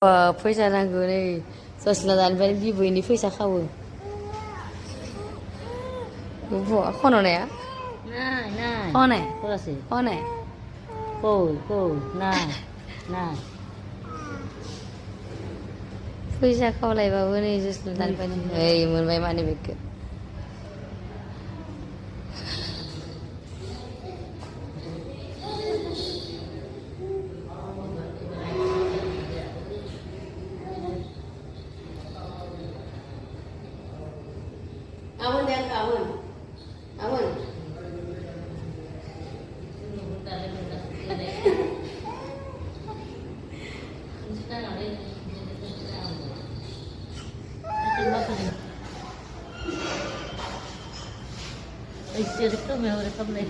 फैसा नांगौ नै जसला दानिफ्राय बिबैनि फैसा खावो खन'नाया नाय नाय खनाय खरासै खनाय नाय नाय फैसा खावलायबाबो नै जसला दानिफ्राय ओइ मोनबाय मानि बेगखौ Amun yang amun. Amun. Isi rekam ya, rekam nih.